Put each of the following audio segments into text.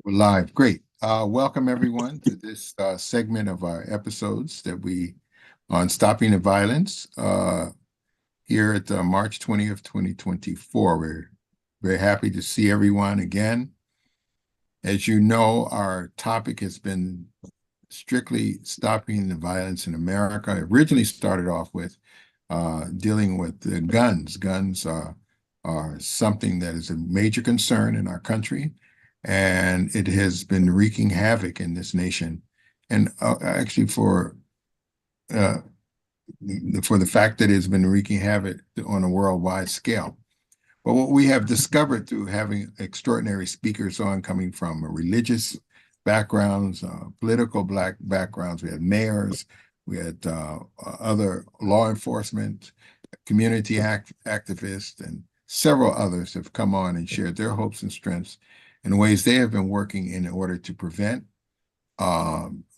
We're live. Great. Welcome everyone to this segment of our episodes that we on stopping the violence here at March 20th, 2024. We're very happy to see everyone again. As you know, our topic has been strictly stopping the violence in America. It originally started off with dealing with the guns. Guns are something that is a major concern in our country, and it has been wreaking havoc in this nation. And actually, uh, for the fact that it's been wreaking havoc on a worldwide scale. But what we have discovered through having extraordinary speakers on coming from religious backgrounds, political black backgrounds, we had mayors, we had other law enforcement, community activists, and several others have come on and shared their hopes and strengths in ways they have been working in order to prevent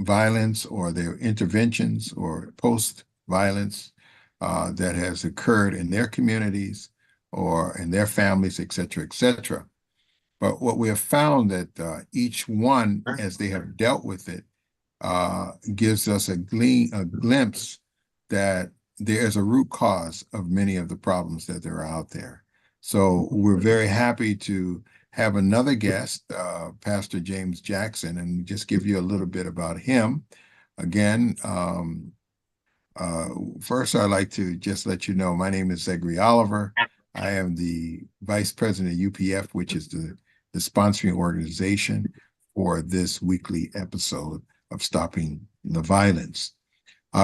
violence or their interventions or post-violence that has occurred in their communities or in their families, et cetera, et cetera. But what we have found that each one, as they have dealt with it, gives us a glimpse that there is a root cause of many of the problems that are out there. So we're very happy to have another guest, Pastor James Jackson, and just give you a little bit about him. Again, first, I'd like to just let you know my name is Zachary Oliver. I am the Vice President of UPF, which is the sponsoring organization for this weekly episode of Stopping the Violence.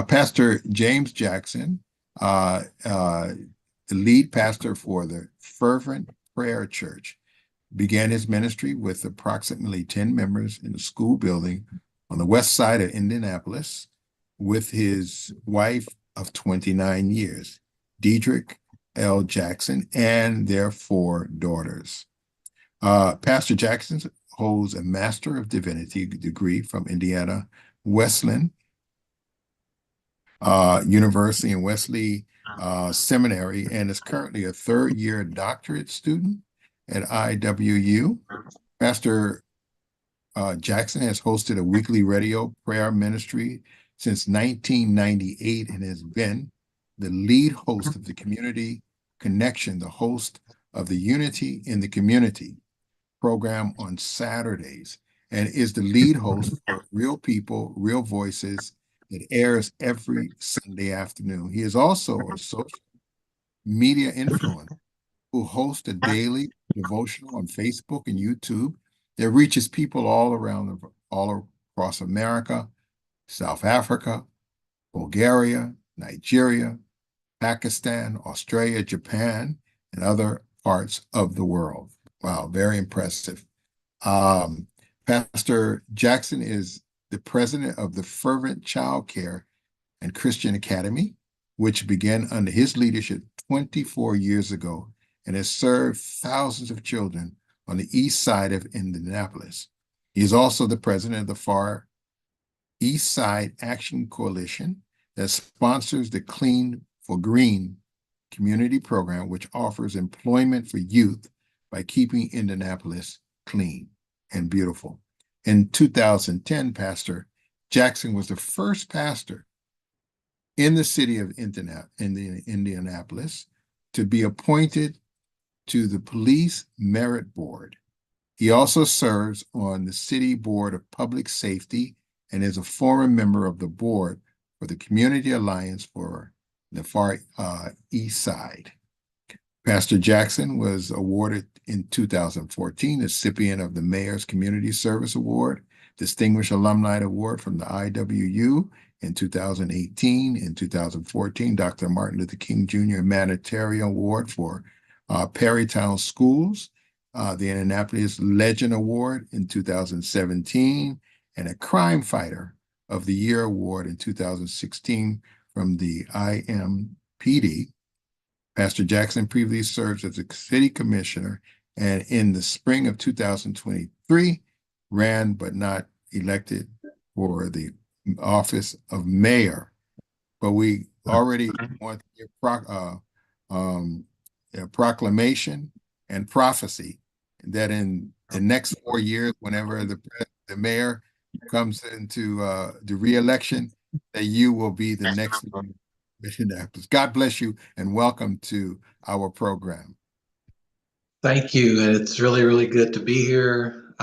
Pastor James Jackson, the lead pastor for the Fervent Prayer Church, began his ministry with approximately 10 members in a school building on the west side of Indianapolis with his wife of 29 years, Deidre L. Jackson, and their 4 daughters. Pastor Jackson holds a Master of Divinity degree from Indiana Wesleyan University and Wesley Seminary, and is currently a 3rd-year doctorate student at IWU. Pastor Jackson has hosted a weekly radio prayer ministry since 1998 and has been the lead host of the Community Connection, the host of the Unity in the Community program on Saturdays, and is the lead host for Real People, Real Voices. It airs every Sunday afternoon. He is also a social media influencer who hosts a daily devotional on Facebook and YouTube that reaches people all across America, South Africa, Bulgaria, Nigeria, Pakistan, Australia, Japan, and other parts of the world. Wow, very impressive. Pastor Jackson is the president of the Fervent Child Care and Christian Academy, which began under his leadership 24 years ago and has served thousands of children on the east side of Indianapolis. He is also the president of the Far East Side Action Coalition that sponsors the Clean for Green community program, which offers employment for youth by keeping Indianapolis clean and beautiful. In 2010, Pastor Jackson was the first pastor in the city of Indianapolis to be appointed to the Police Merit Board. He also serves on the City Board of Public Safety and is a former member of the board for the Community Alliance for the Far East Side. Pastor Jackson was awarded in 2014 the recipient of the Mayor's Community Service Award, Distinguished Alumni Award from the IWU in 2018. In 2014, Dr. Martin Luther King Jr. Humanitarian Award for Perrytown Schools, the Indianapolis Legend Award in 2017, and a Crime Fighter of the Year Award in 2016 from the IMPD. Pastor Jackson previously served as a city commissioner, and in the spring of 2023, ran but not elected for the office of mayor. But we already want to give a proclamation and prophecy that in the next 4 years, whenever the mayor comes into the re-election, that you will be the next one in Indianapolis. God bless you and welcome to our program. Thank you. And it's really, really good to be here.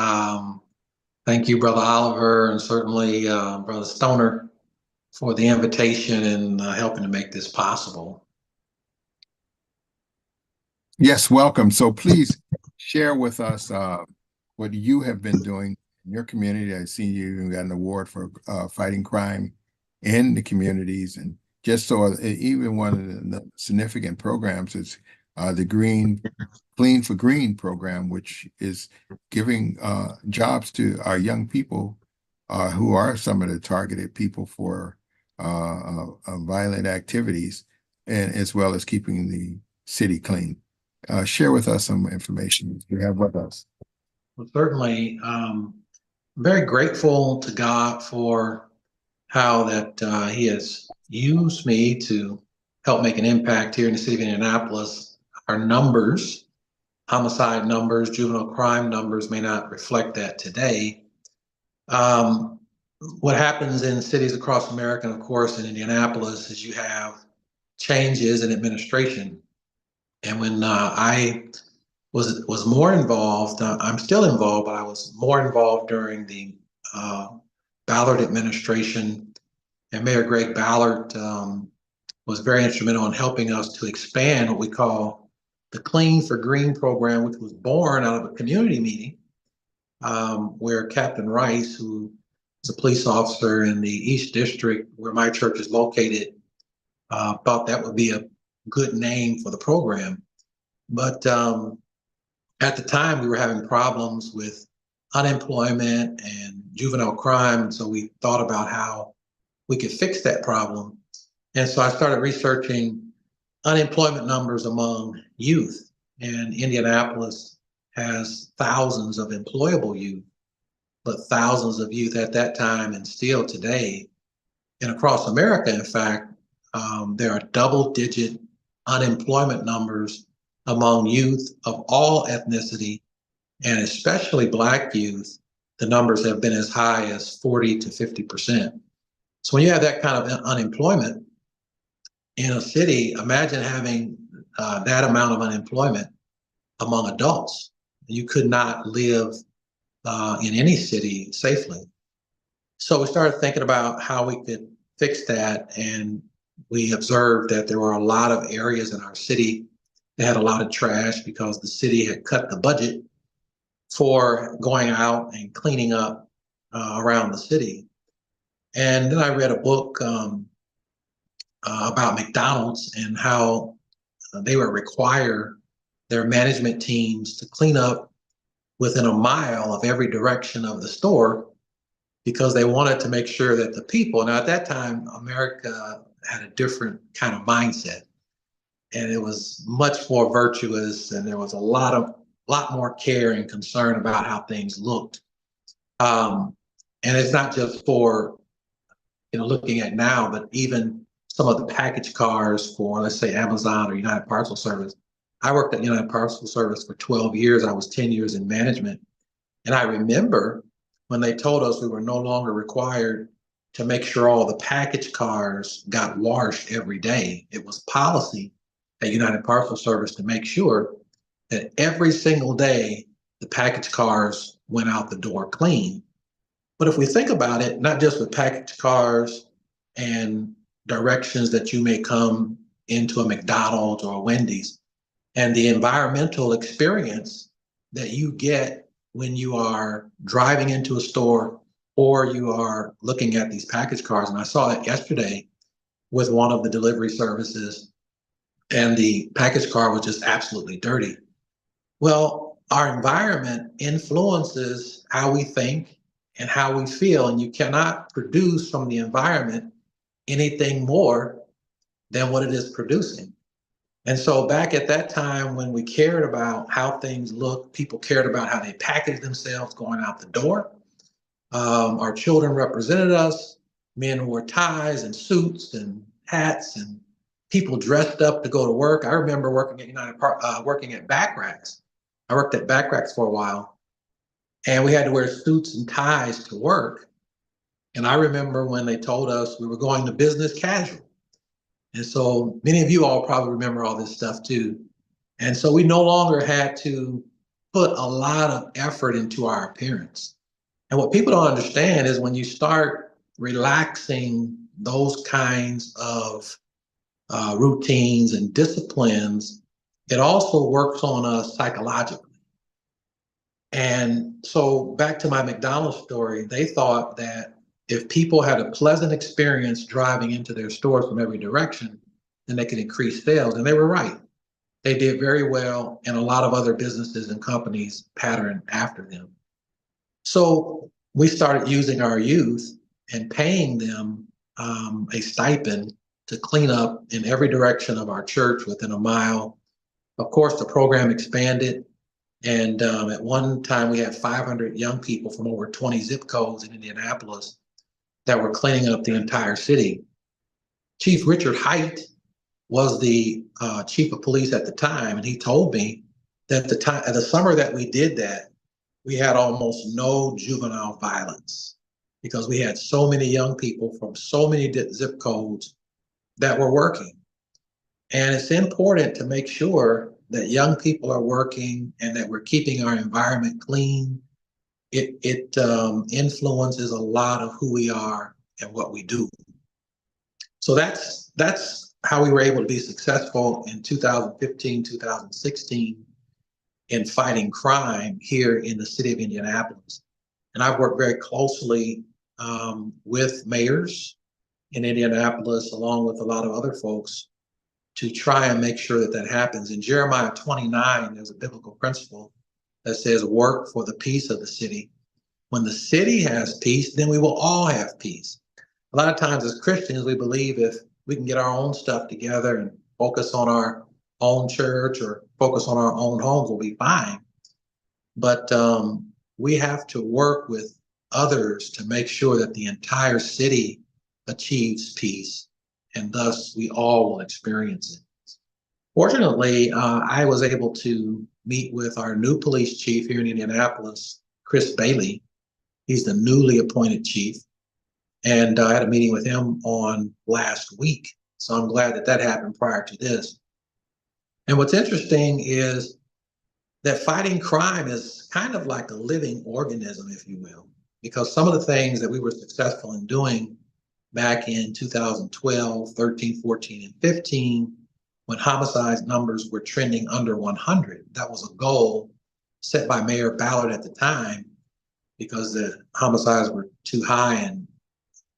Thank you, Brother Oliver, and certainly Brother Stoner for the invitation and helping to make this possible. Yes, welcome. So please share with us what you have been doing in your community. I see you even got an award for fighting crime in the communities. And just so even one of the significant programs is the Clean for Green program, which is giving jobs to our young people who are some of the targeted people for violent activities, and as well as keeping the city clean. Share with us some information you have with us. Well, certainly, I'm very grateful to God for how that He has used me to help make an impact here in the city of Indianapolis. Our numbers, homicide numbers, juvenile crime numbers may not reflect that today. What happens in cities across America, and of course in Indianapolis, is you have changes in administration. And when I was more involved, I'm still involved, but I was more involved during the Ballard administration. And Mayor Greg Ballard was very instrumental in helping us to expand what we call the Clean for Green program, which was born out of a community meeting where Captain Rice, who is a police officer in the East District, where my church is located, thought that would be a good name for the program. But at the time, we were having problems with unemployment and juvenile crime. So we thought about how we could fix that problem. And so I started researching unemployment numbers among youth. And Indianapolis has thousands of employable youth, but thousands of youth at that time and still today. And across America, in fact, there are double-digit unemployment numbers among youth of all ethnicity, and especially Black youth. The numbers have been as high as 40 to 50%. So when you have that kind of unemployment in a city, imagine having that amount of unemployment among adults. You could not live in any city safely. So we started thinking about how we could fix that, and we observed that there were a lot of areas in our city that had a lot of trash because the city had cut the budget for going out and cleaning up around the city. And then I read a book about McDonald's and how they would require their management teams to clean up within a mile of every direction of the store because they wanted to make sure that the people, now at that time, America had a different kind of mindset, and it was much more virtuous, and there was a lot more care and concern about how things looked. And it's not just for, looking at now, but even some of the package cars for, let's say, Amazon or United Parcel Service. I worked at United Parcel Service for 12 years. I was 10 years in management. And I remember when they told us we were no longer required to make sure all the package cars got washed every day. It was policy at United Parcel Service to make sure that every single day the package cars went out the door clean. But if we think about it, not just with package cars and directions that you may come into a McDonald's or a Wendy's, and the environmental experience that you get when you are driving into a store or you are looking at these package cars. And I saw that yesterday with one of the delivery services, and the package car was just absolutely dirty. Well, our environment influences how we think and how we feel, and you cannot produce from the environment anything more than what it is producing. And so back at that time when we cared about how things looked, people cared about how they packaged themselves going out the door. Our children represented us. Men wore ties and suits and hats, and people dressed up to go to work. I remember working at working at Back Racks. I worked at Back Racks for a while. and we had to wear suits and ties to work. And I remember when they told us we were going to business casual. And so many of you all probably remember all this stuff too. And so we no longer had to put a lot of effort into our appearance. And what people don't understand is when you start relaxing those kinds of routines and disciplines, it also works on us psychologically. And so back to my McDonald's story, they thought that if people had a pleasant experience driving into their stores from every direction, then they could increase sales. And they were right. They did very well, and a lot of other businesses and companies patterned after them. So we started using our youth and paying them a stipend to clean up in every direction of our church within a mile. Of course, the program expanded. And at one time, we had 500 young people from over 20 zip codes in Indianapolis that were cleaning up the entire city. Chief Richard Height was the chief of police at the time, and he told me that the summer that we did that, we had almost no juvenile violence because we had so many young people from so many zip codes that were working. And it's important to make sure that young people are working and that we're keeping our environment clean. It influences a lot of who we are and what we do. So that's how we were able to be successful in 2015, 2016 in fighting crime here in the city of Indianapolis. And I've worked very closely with mayors in Indianapolis, along with a lot of other folks, to try and make sure that that happens. In Jeremiah 29, there's a biblical principle that says, work for the peace of the city. When the city has peace, then we will all have peace. A lot of times as Christians, we believe if we can get our own stuff together and focus on our own church or focus on our own homes, we'll be fine. But we have to work with others to make sure that the entire city achieves peace, and thus we all will experience it. Fortunately, I was able to meet with our new police chief here in Indianapolis, Chris Bailey. He's the newly appointed chief. And I had a meeting with him on last week. So I'm glad that that happened prior to this. And what's interesting is that fighting crime is kind of like a living organism, if you will, because some of the things that we were successful in doing back in 2012, 13, 14, and 15, when homicide numbers were trending under 100, that was a goal set by Mayor Ballard at the time because the homicides were too high and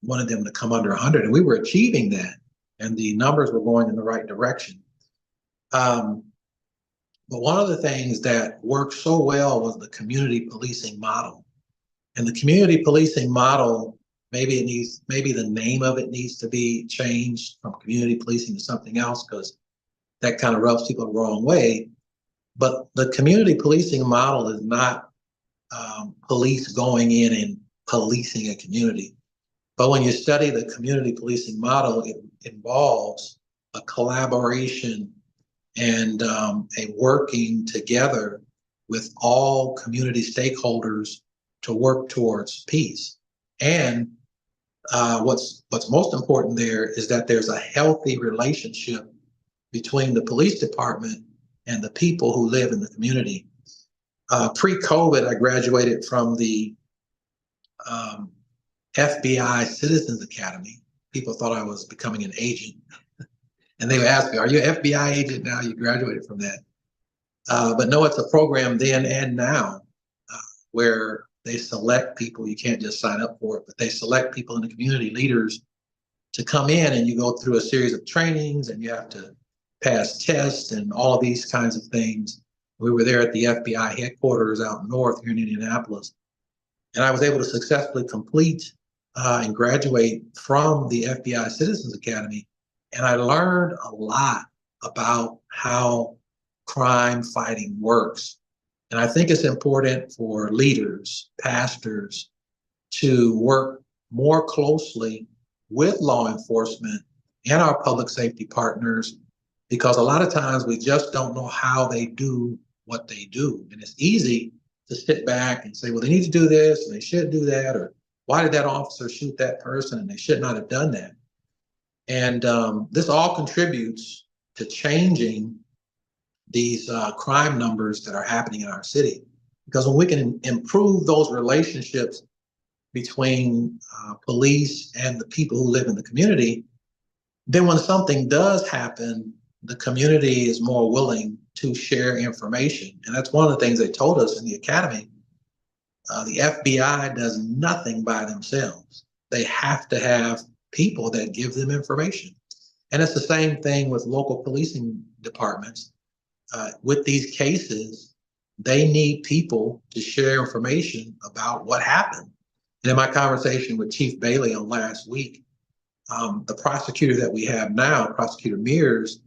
wanted them to come under 100. And we were achieving that, and the numbers were going in the right direction. But one of the things that worked so well was the community policing model. And the community policing model, maybe the name of it needs to be changed from community policing to something else, because that kind of rubs people the wrong way. But the community policing model is not police going in and policing a community. But when you study the community policing model, it involves a collaboration and a working together with all community stakeholders to work towards peace. And what's most important there is that there's a healthy relationship between the police department and the people who live in the community. Pre-COVID, I graduated from the FBI Citizens Academy. People thought I was becoming an agent. And they would ask me, are you an FBI agent now? You graduated from that. But no, it's a program then and now where they select people. You can't just sign up for it, but they select people in the community, leaders, to come in, and you go through a series of trainings and you have to pass tests and all of these kinds of things. We were there at the FBI headquarters out north here in Indianapolis. And I was able to successfully complete and graduate from the FBI Citizens Academy. And I learned a lot about how crime fighting works. And I think it's important for leaders, pastors, to work more closely with law enforcement and our public safety partners, because a lot of times we just don't know how they do what they do. And it's easy to sit back and say, well, they need to do this and they should do that, or why did that officer shoot that person and they should not have done that? And this all contributes to changing these crime numbers that are happening in our city. Because when we can improve those relationships between police and the people who live in the community, then when something does happen, the community is more willing to share information. And that's one of the things they told us in the academy. The FBI does nothing by themselves. They have to have people that give them information. And it's the same thing with local policing departments. With these cases, they need people to share information about what happened. And in my conversation with Chief Bailey on last week, the prosecutor that we have now, Prosecutor Mears,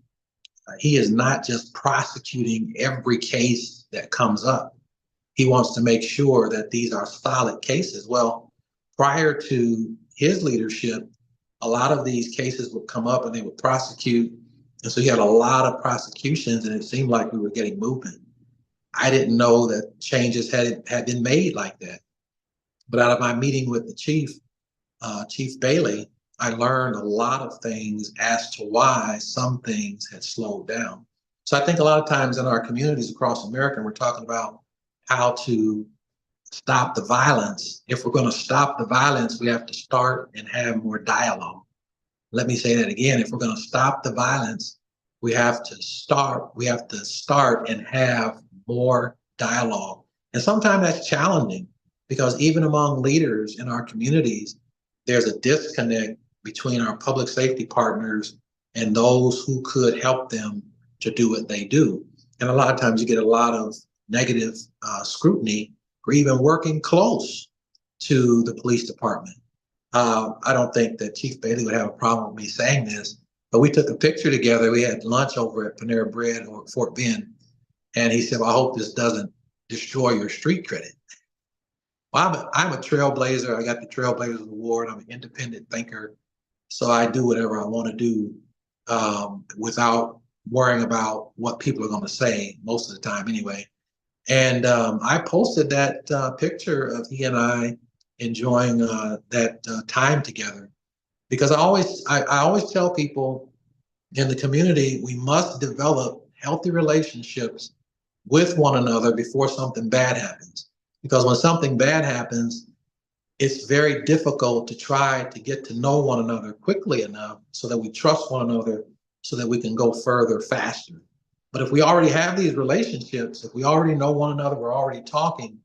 he is not just prosecuting every case that comes up. He wants to make sure that these are solid cases. Well, prior to his leadership, a lot of these cases would come up and they would prosecute. And so you had a lot of prosecutions and it seemed like we were getting movement. I didn't know that changes had been made like that. But out of my meeting with the chief, Chief Bailey, I learned a lot of things as to why some things had slowed down. So I think a lot of times in our communities across America, we're talking about how to stop the violence. If we're going to stop the violence, we have to start and have more dialogue. Let me say that again. If we're going to stop the violence, we have to start and have more dialogue. And sometimes that's challenging because even among leaders in our communities, there's a disconnect between our public safety partners and those who could help them to do what they do. And a lot of times you get a lot of negative scrutiny for even working close to the police department. I don't think that Chief Bailey would have a problem with me saying this, but we took a picture together. We had lunch over at Panera Bread or Fort Bend. And he said, well, I hope this doesn't destroy your street credit. Well, I'm a trailblazer. I got the Trailblazers Award. I'm an independent thinker. So I do whatever I want to do without worrying about what people are going to say most of the time anyway. And I posted that picture of he and I enjoying that time together because I always tell people in the community, we must develop healthy relationships with one another before something bad happens. Because when something bad happens, it's very difficult to try to get to know one another quickly enough so that we trust one another so that we can go further faster. But if we already have these relationships, if we already know one another, we're already talking,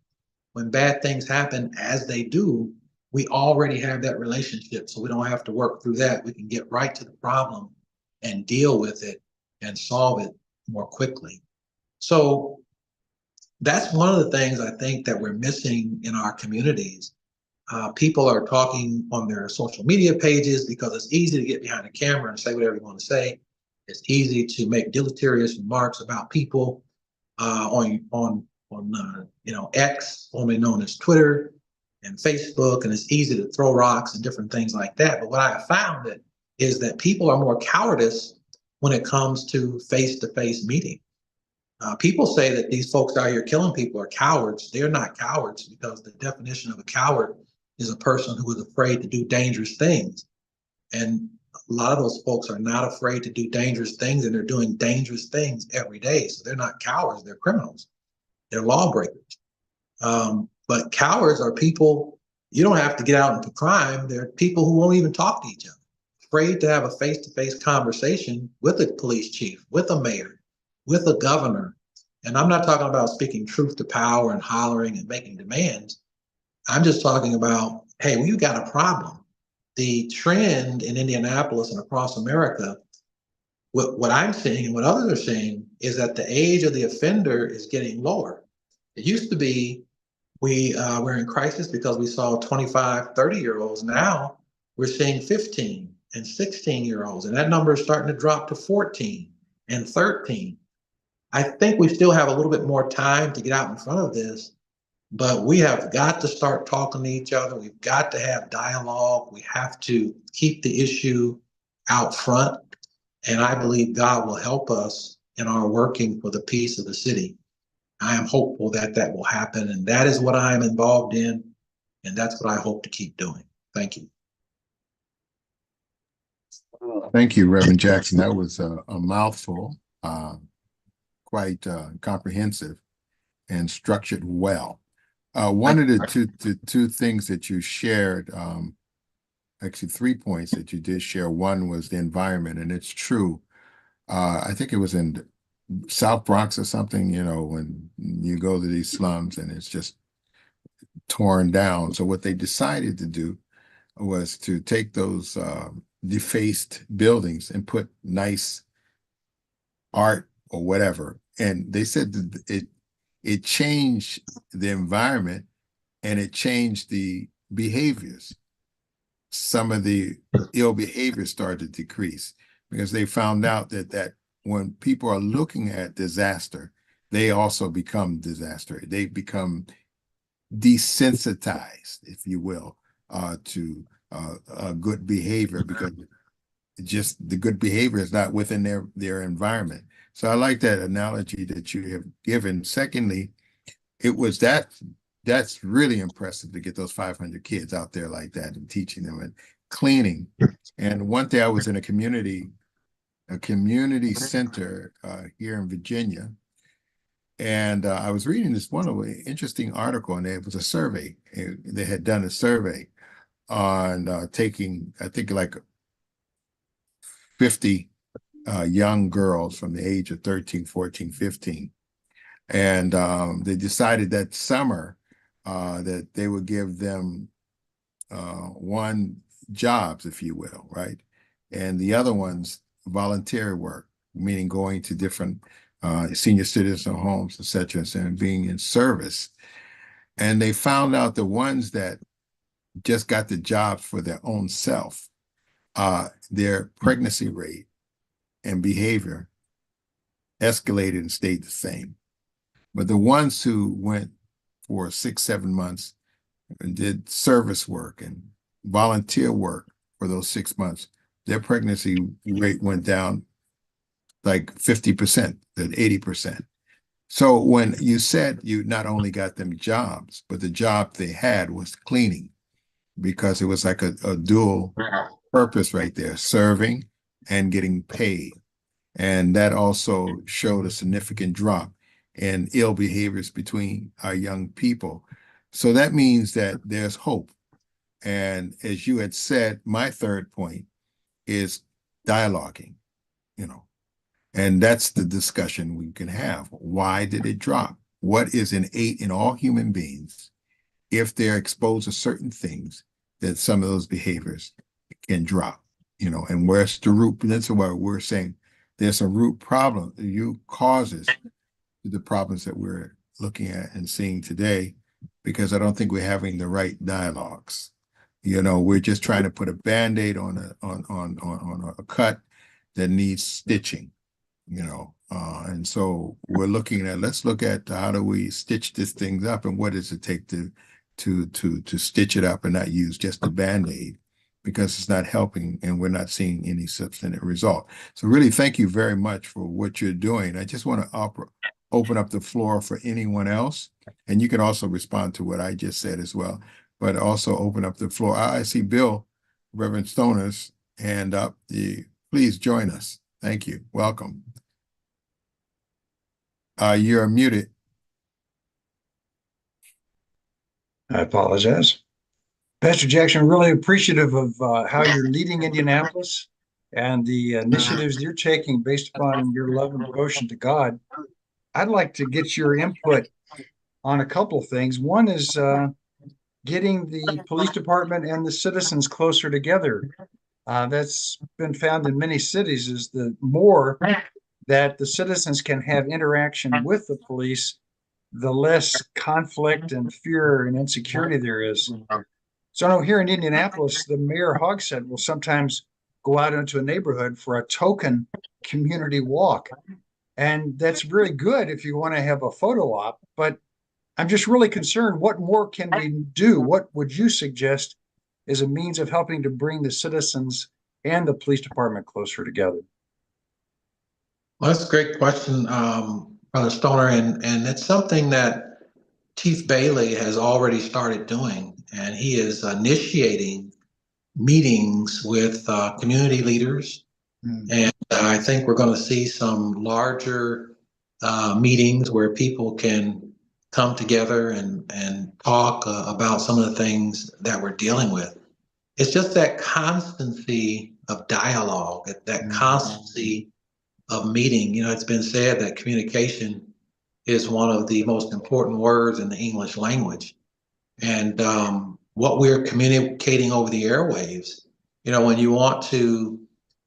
when bad things happen as they do, we already have that relationship. So we don't have to work through that. We can get right to the problem and deal with it and solve it more quickly. So that's one of the things I think that we're missing in our communities. People are talking on their social media pages because it's easy to get behind a camera and say whatever you want to say. It's easy to make deleterious remarks about people on X, formerly known as Twitter and Facebook, and it's easy to throw rocks and different things like that. But what I have found is that people are more cowardice when it comes to face-to-face meeting. People say that these folks out here killing people are cowards. They're not cowards because the definition of a coward is a person who is afraid to do dangerous things. And a lot of those folks are not afraid to do dangerous things, and they're doing dangerous things every day. So they're not cowards, they're criminals. They're lawbreakers. But cowards are people, you don't have to get out into crime. They're people who won't even talk to each other, afraid to have a face-to-face conversation with a police chief, with a mayor, with a governor. And I'm not talking about speaking truth to power and hollering and making demands. I'm just talking about, hey, well, you got a problem. The trend in Indianapolis and across America, what I'm seeing and what others are seeing is that the age of the offender is getting lower. It used to be we're in crisis because we saw 25, 30-year-olds. Now we're seeing 15 and 16-year-olds, and that number is starting to drop to 14 and 13. I think we still have a little bit more time to get out in front of this, but we have got to start talking to each other. We've got to have dialogue. We have to keep the issue out front. And I believe God will help us in our working for the peace of the city. I am hopeful that that will happen, and that is what I am involved in, and that's what I hope to keep doing. Thank you. Thank you, Reverend Jackson. That was a mouthful, quite comprehensive and structured well. One of the two things that you shared, actually 3 points that you did share. One was the environment, and it's true. I think it was in South Bronx or something, you know, when you go to these slums and it's just torn down. So what they decided to do was to take those defaced buildings and put nice art or whatever. And they said that it changed the environment and it changed the behaviors. Some of the ill behavior started to decrease because they found out that when people are looking at disaster, they also become disaster. They become desensitized, if you will, to good behavior because just the good behavior is not within their environment. So I like that analogy that you have given. Secondly, it was that's really impressive to get those 500 kids out there like that and teaching them and cleaning. And one day I was in a community center here in Virginia, and I was reading this one interesting article, and it was a survey. They had done a survey on taking, I think, like 50 young girls from the age of 13, 14, 15. And they decided that summer that they would give them one jobs, if you will, right? And the other ones volunteer work, meaning going to different senior citizen homes, et cetera, and being in service. And they found out the ones that just got the jobs for their own self, their pregnancy rate and behavior escalated and stayed the same. But the ones who went for 6, 7 months and did service work and volunteer work for those 6 months, their pregnancy rate went down like 50% to 80%. So when you said you not only got them jobs, but the job they had was cleaning, because it was like a dual purpose right there, serving and getting paid. And that also showed a significant drop in ill behaviors between our young people. So that means that there's hope. And as you had said, my third point is dialoguing, you know, and that's the discussion we can have. Why did it drop? What is innate in all human beings if they're exposed to certain things that some of those behaviors can drop, you know, and where's the root? That's why we're saying there's a root problem, root causes to the problems that we're looking at and seeing today, because I don't think we're having the right dialogues. You know, we're just trying to put a Band-Aid on a cut that needs stitching, you know. And so we're looking at, let's look at how do we stitch this thing up, and what does it take to stitch it up and not use just a Band-Aid, because it's not helping and we're not seeing any substantive result. So really, thank you very much for what you're doing. I just want to open up the floor for anyone else, and you can also respond to what I just said as well, but also open up the floor. I see Bill, Reverend Stoner's hand up. Please join us. Thank you. Welcome. You're muted. I apologize. Pastor Jackson, really appreciative of how you're leading Indianapolis and the initiatives you're taking based upon your love and devotion to God. I'd like to get your input on a couple of things. One is getting the police department and the citizens closer together. That's been found in many cities, is the more that the citizens can have interaction with the police, the less conflict and fear and insecurity there is. So I know here in Indianapolis, the mayor Hogsett will sometimes go out into a neighborhood for a token community walk. And that's really good if you want to have a photo op, but I'm just really concerned, what more can we do? What would you suggest as a means of helping to bring the citizens and the police department closer together? Well, that's a great question. Brother Stoner, and it's something that Chief Bailey has already started doing, and he is initiating meetings with community leaders. Mm. And I think we're going to see some larger meetings where people can come together and talk about some of the things that we're dealing with. It's just that constancy of dialogue, that constancy of meeting. You know, it's been said that communication is one of the most important words in the English language. And what we're communicating over the airwaves, you know,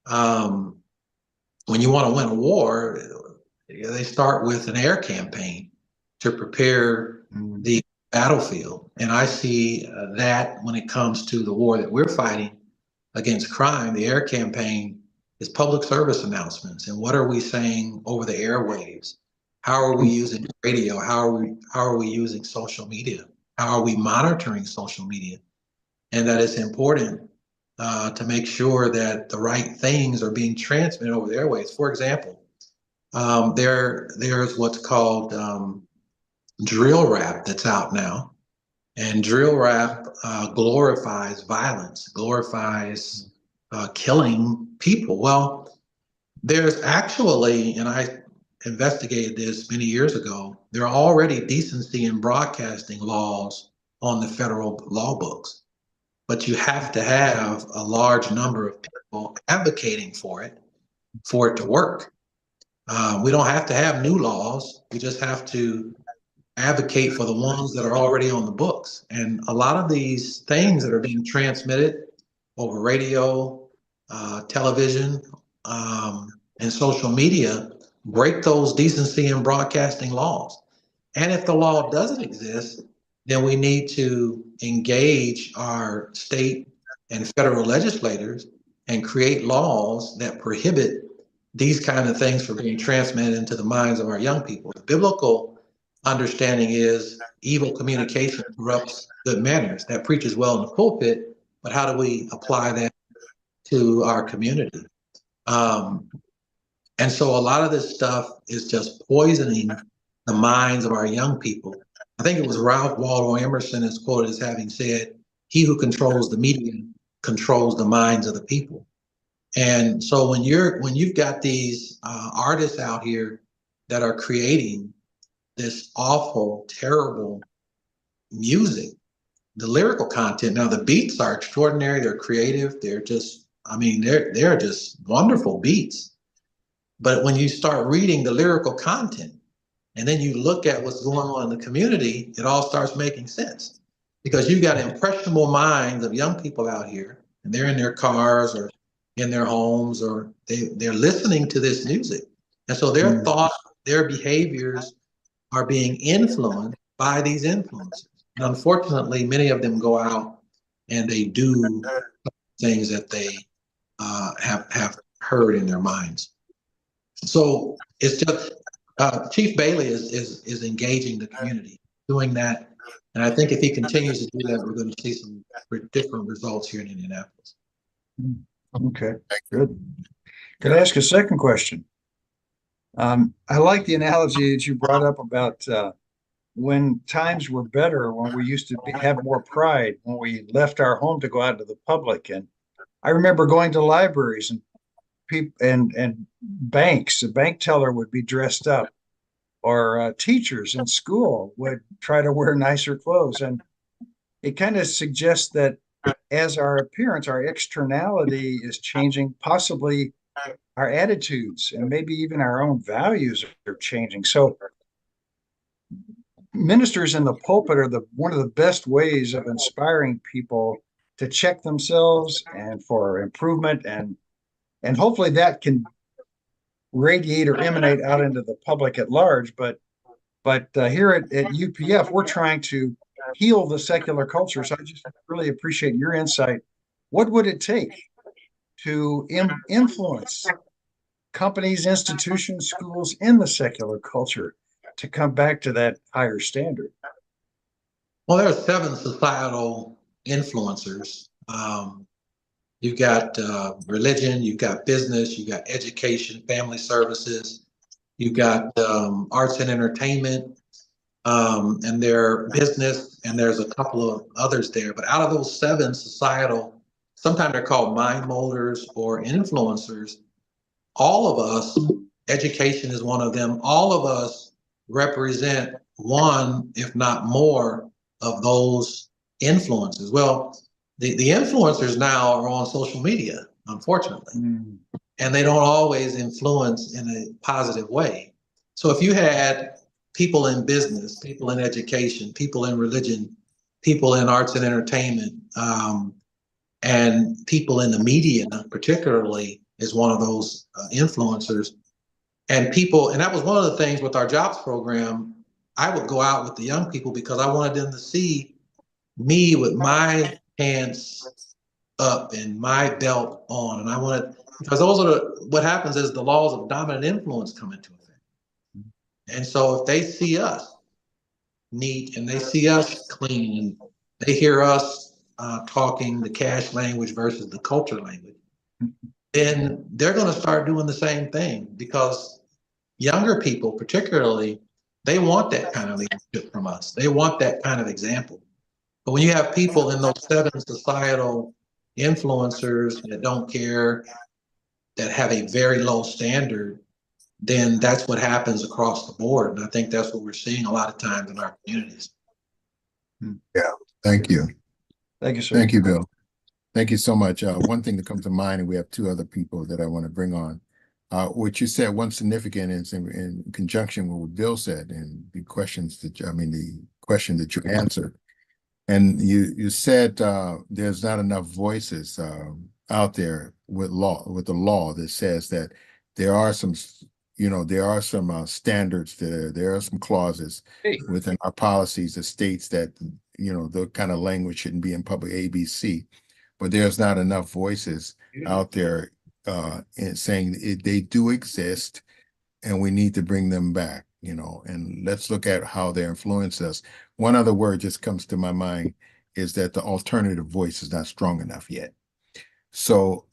um, when you want to win a war, they start with an air campaign to prepare the battlefield. And I see that when it comes to the war that we're fighting against crime, the air campaign is public service announcements. And what are we saying over the airwaves? How are we using radio? How are we using social media? How are we monitoring social media? And that it's important to make sure that the right things are being transmitted over the airwaves. For example, there's what's called drill rap that's out now, and drill rap glorifies violence, glorifies killing people. Well, there's actually, and I investigated this many years ago, there are already decency in broadcasting laws on the federal law books, but you have to have a large number of people advocating for it to work. We don't have to have new laws. We just have to advocate for the ones that are already on the books. And a lot of these things that are being transmitted over radio, television, and social media break those decency and broadcasting laws. And if the law doesn't exist, then we need to engage our state and federal legislators and create laws that prohibit these kind of things from being transmitted into the minds of our young people. The biblical understanding is evil communication corrupts good manners. That preaches well in the pulpit, but how do we apply that to our community? And so a lot of this stuff is just poisoning the minds of our young people. I think it was Ralph Waldo Emerson is quoted as having said, "He who controls the media controls the minds of the people." And so when you've got these artists out here that are creating this awful, terrible music, the lyrical content. Now the beats are extraordinary. They're creative. They're just, I mean, they're just wonderful beats. But when you start reading the lyrical content, and then you look at what's going on in the community, it all starts making sense. Because you've got impressionable minds of young people out here, and they're in their cars or in their homes, or they're listening to this music. And so their thoughts, their behaviors are being influenced by these influencers. And unfortunately, many of them go out and they do things that they have heard in their minds. So it's just Chief Bailey is engaging the community, doing that, and I think if he continues to do that, we're going to see some different results here in Indianapolis. Okay, good. Could I ask a second question? I like the analogy that you brought up about when times were better, when we used to have more pride, when we left our home to go out to the public. And I remember going to libraries and people and banks. The bank teller would be dressed up, or teachers in school would try to wear nicer clothes. And it kind of suggests that as our appearance, our externality is changing, possibly our attitudes and maybe even our own values are changing. So ministers in the pulpit are one of the best ways of inspiring people to check themselves and for improvement, and hopefully that can radiate or emanate out into the public at large. But here at UPF, we're trying to heal the secular culture. So I just really appreciate your insight. What would it take to influence companies, institutions, schools in the secular culture to come back to that higher standard? Well, there are 7 societal influencers. You've got religion, you've got business, you've got education, family services, you've got arts and entertainment, and their business, and there's a couple of others there. But out of those 7 societal, sometimes they're called mind molders or influencers, all of us, education is one of them, all of us represent one, if not more, of those influences. Well, the influencers now are on social media, unfortunately, and they don't always influence in a positive way. So if you had people in business, people in education, people in religion, people in arts and entertainment, and people in the media, particularly, is one of those influencers. And people, and that was one of the things with our jobs program. I would go out with the young people because I wanted them to see me with my pants up and my belt on. And I wanted, because those are what happens is the laws of dominant influence come into effect. And so if they see us neat and they see us clean and they hear us talking the cash language versus the culture language, then they're going to start doing the same thing, because younger people, particularly, they want that kind of leadership from us. They want that kind of example. But when you have people in those 7 societal influencers that don't care, that have a very low standard, then that's what happens across the board. And I think that's what we're seeing a lot of times in our communities. Yeah, thank you. Thank you, sir. Thank you, Bill. Thank you so much. One thing that comes to mind, and we have 2 other people that I want to bring on. What you said, one significant is in conjunction with what Bill said, and the questions that the question that you answered. And you said there's not enough voices out there with the law that says that there are some, standards, there are some clauses within our policies that states that, the kind of language shouldn't be in public ABC, but there's not enough voices out there in saying they do exist and we need to bring them back, and let's look at how they influence us. One other word just comes to my mind is that the alternative voice is not strong enough yet. So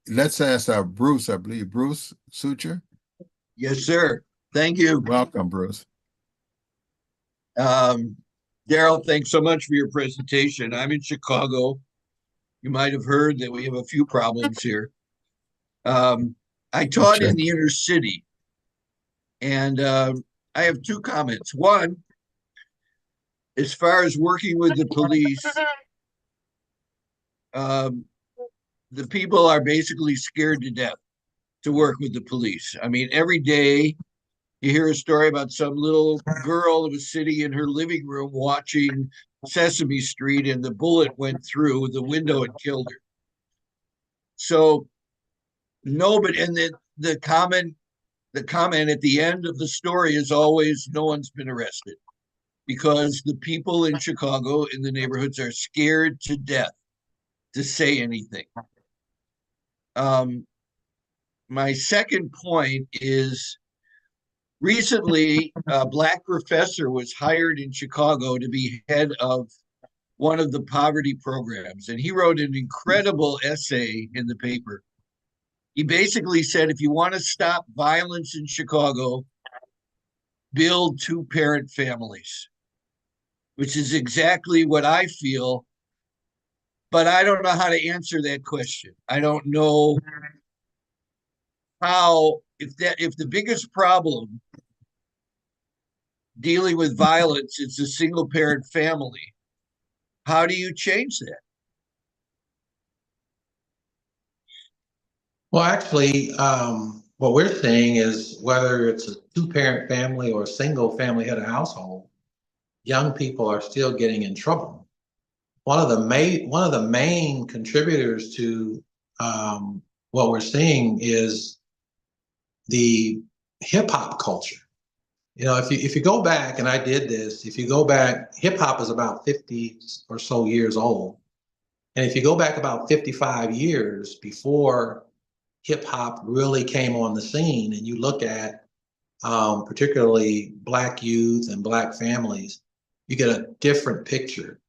let's ask Bruce, I believe, Bruce Sucher. Yes, sir. Thank you. Welcome, Bruce. Daryl, thanks so much for your presentation. I'm in Chicago. You might have heard that we have a few problems here. I taught in the inner city, and I have 2 comments. One, as far as working with the police, the people are basically scared to death to work with the police. I mean, every day you hear a story about some little girl that was sitting in her living room watching Sesame Street and the bullet went through the window and killed her. So nobody, and the comment at the end of the story is always, no one's been arrested, because the people in Chicago in the neighborhoods are scared to death to say anything. My second point is, recently, a Black professor was hired in Chicago to be head of one of the poverty programs, and he wrote an incredible essay in the paper. He basically said, if you want to stop violence in Chicago, build 2-parent families, which is exactly what I feel, but I don't know how to answer that question. I don't know how, if the biggest problem dealing with violence is a single-parent family, how do you change that? Well, actually, what we're saying is, whether it's a 2-parent family or a single family head of household, young people are still getting in trouble. One of the main contributors to what we're seeing is the hip hop culture. If you go back, and I did this, if you go back, hip hop is about 50 or so years old. And if you go back about 55 years before hip hop really came on the scene, and you look at particularly Black youth and Black families, you get a different picture.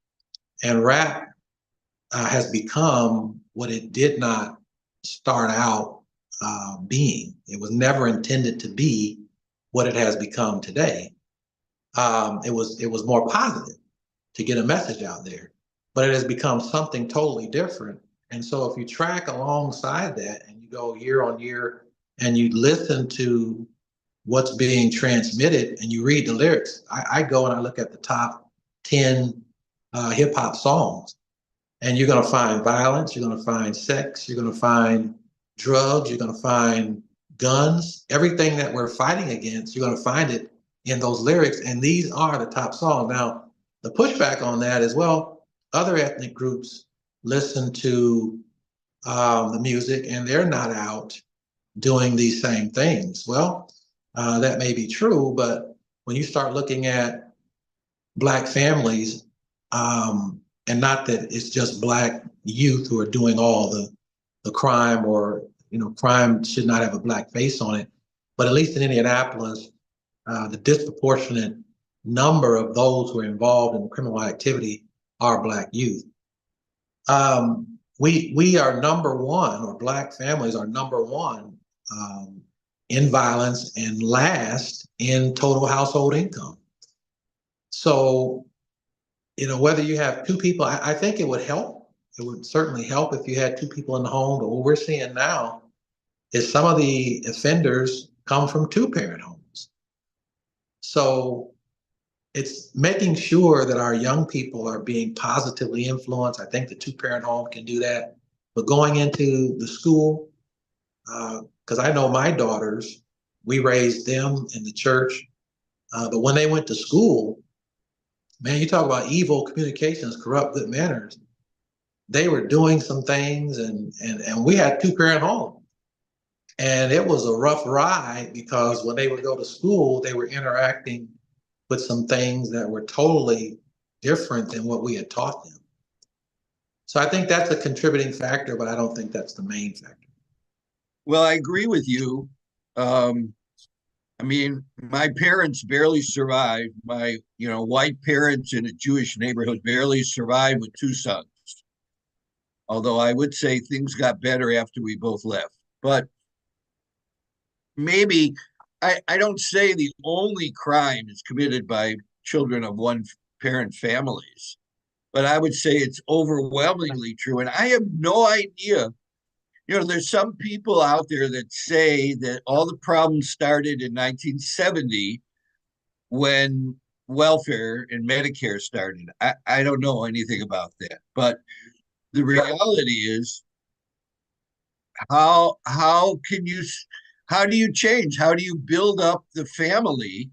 And rap has become what it did not start out being. It was never intended to be what it has become today. It was more positive to get a message out there, but it has become something totally different. And so if you track alongside that and you go year on year and you listen to what's being transmitted and you read the lyrics, I go and I look at the top 10 hip hop songs, and you're going to find violence, you're going to find sex, you're going to find drugs, you're going to find guns, everything that we're fighting against, you're going to find it in those lyrics. And these are the top songs. Now, the pushback on that is, well, other ethnic groups listen to the music and they're not out doing these same things. Well, that may be true, but when you start looking at Black families, and not that it's just Black youth who are doing all the crime, or crime should not have a Black face on it, but at least in Indianapolis, the disproportionate number of those who are involved in criminal activity are Black youth. We are number one, or Black families are number one in violence and last in total household income. So, whether you have two people, I think it would help. It would certainly help if you had two people in the home. But what we're seeing now is some of the offenders come from two-parent homes. So it's making sure that our young people are being positively influenced. I think the two-parent home can do that. But going into the school, because I know my daughters, we raised them in the church. But when they went to school, man, you talk about evil communications, corrupt good manners. They were doing some things, and we had two-parent home. And it was a rough ride, because when they would go to school, they were interacting with some things that were totally different than what we had taught them. So I think that's a contributing factor, but I don't think that's the main factor. Well, I agree with you. I mean, my parents barely survived. My, white parents in a Jewish neighborhood barely survived with two sons. Although I would say things got better after we both left. But maybe I don't say the only crime is committed by children of one-parent families, but I would say it's overwhelmingly true. And I have no idea. There's some people out there that say that all the problems started in 1970 when welfare and Medicare started. I don't know anything about that. But the reality is, how do you change? How do you build up the family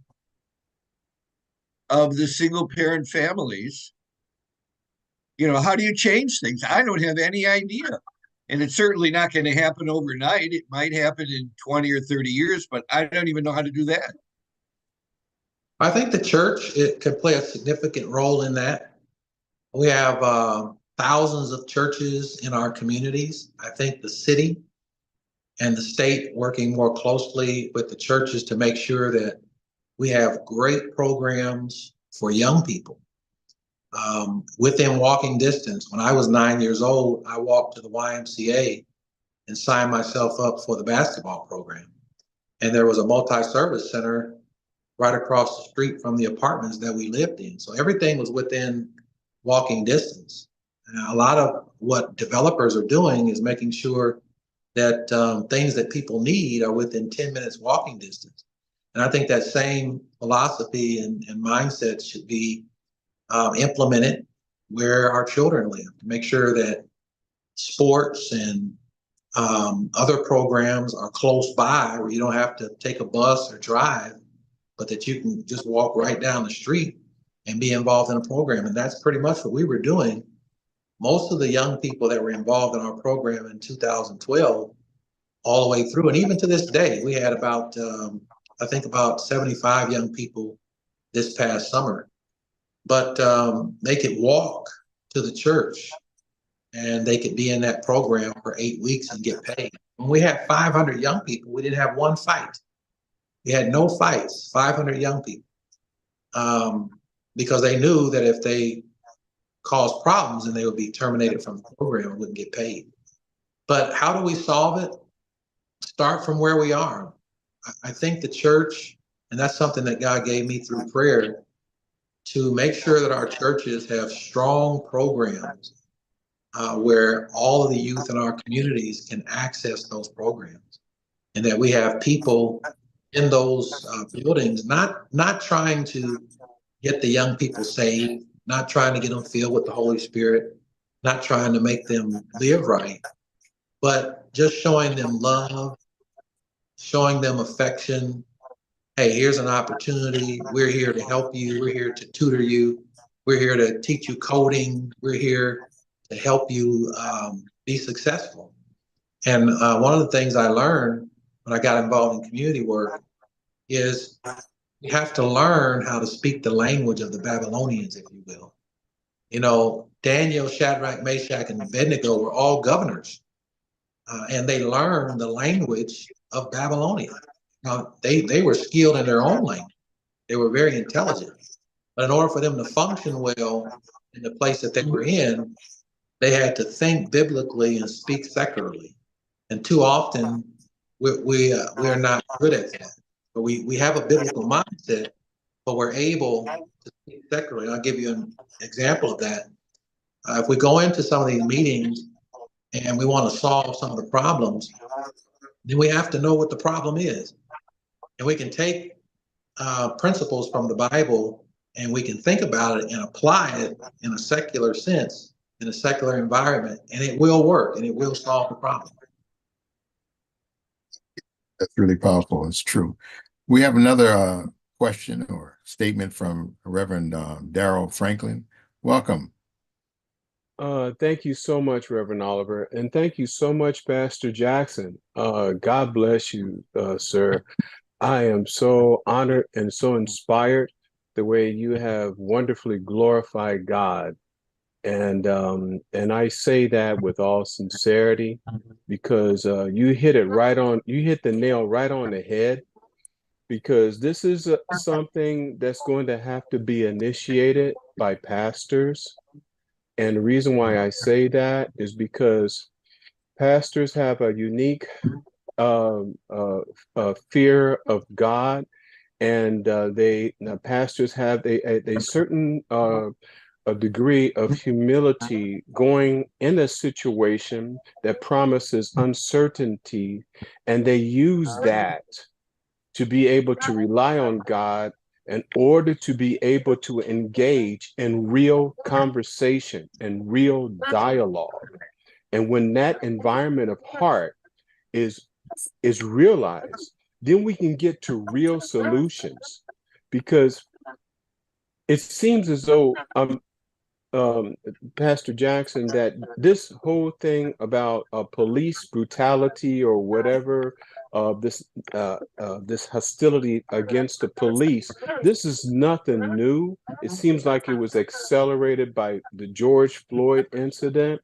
of the single parent families? How do you change things? I don't have any idea. And it's certainly not going to happen overnight. It might happen in 20 or 30 years, but I don't even know how to do that. I think the church, it could play a significant role in that. We have thousands of churches in our communities. I think the city and the state working more closely with the churches to make sure that we have great programs for young people within walking distance. When I was 9 years old, I walked to the YMCA and signed myself up for the basketball program. And there was a multi-service center right across the street from the apartments that we lived in. So everything was within walking distance. And a lot of what developers are doing is making sure that things that people need are within 10 minutes walking distance. And I think that same philosophy and mindset should be implemented where our children live, to make sure that sports and other programs are close by, where you don't have to take a bus or drive, but that you can just walk right down the street and be involved in a program. And that's pretty much what we were doing. Most of the young people that were involved in our program in 2012, all the way through, and even to this day, we had about, I think about 75 young people this past summer. But they could walk to the church and they could be in that program for 8 weeks and get paid. When we had 500 young people, we didn't have one fight. We had no fights, 500 young people, because they knew that if they caused problems, then they would be terminated from the program and wouldn't get paid. But how do we solve it? Start from where we are. I think the church And that's something that God gave me through prayer to make sure that our churches have strong programs where all of the youth in our communities can access those programs, and that we have people in those buildings, not trying to get the young people saved, not trying to get them filled with the Holy Spirit, not trying to make them live right, but just showing them love, showing them affection. Hey, here's an opportunity. We're here to help you. We're here to tutor you. We're here to teach you coding. We're here to help you be successful. And one of the things I learned when I got involved in community work is you have to learn how to speak the language of the Babylonians, if you will. You know, Daniel, Shadrach, Meshach, and Abednego were all governors, and they learned the language of Babylonia. Now, they were skilled in their own language. They were very intelligent. But in order for them to function well in the place that they were in, they had to think biblically and speak secularly. And too often, we're not good at that. But we have a biblical mindset, but we're able to speak secularly. I'll give you an example of that. If we go into some of these meetings and we want to solve some of the problems, then we have to know what the problem is. And we can take principles from the Bible and we can think about it and apply it in a secular sense, in a secular environment, and it will work and it will solve the problem. That's really powerful. It's true. We have another question or statement from Reverend Darrell Franklin. Welcome. Thank you so much, Reverend Oliver, and thank you so much, Pastor Jackson. God bless you, sir. I am so honored and so inspired the way you have wonderfully glorified God. And I say that with all sincerity because you hit the nail right on the head, because this is something that's going to have to be initiated by pastors. And the reason why I say that is because pastors have a unique fear of God, and pastors have a certain a degree of humility going in a situation that promises uncertainty, and they use that to be able to rely on God in order to be able to engage in real conversation and real dialogue. And when that environment of heart is realized, then we can get to real solutions. Because it seems as though Pastor Jackson, that this whole thing about police brutality or whatever, this hostility against the police, this is nothing new. It seems like it was accelerated by the George Floyd incident,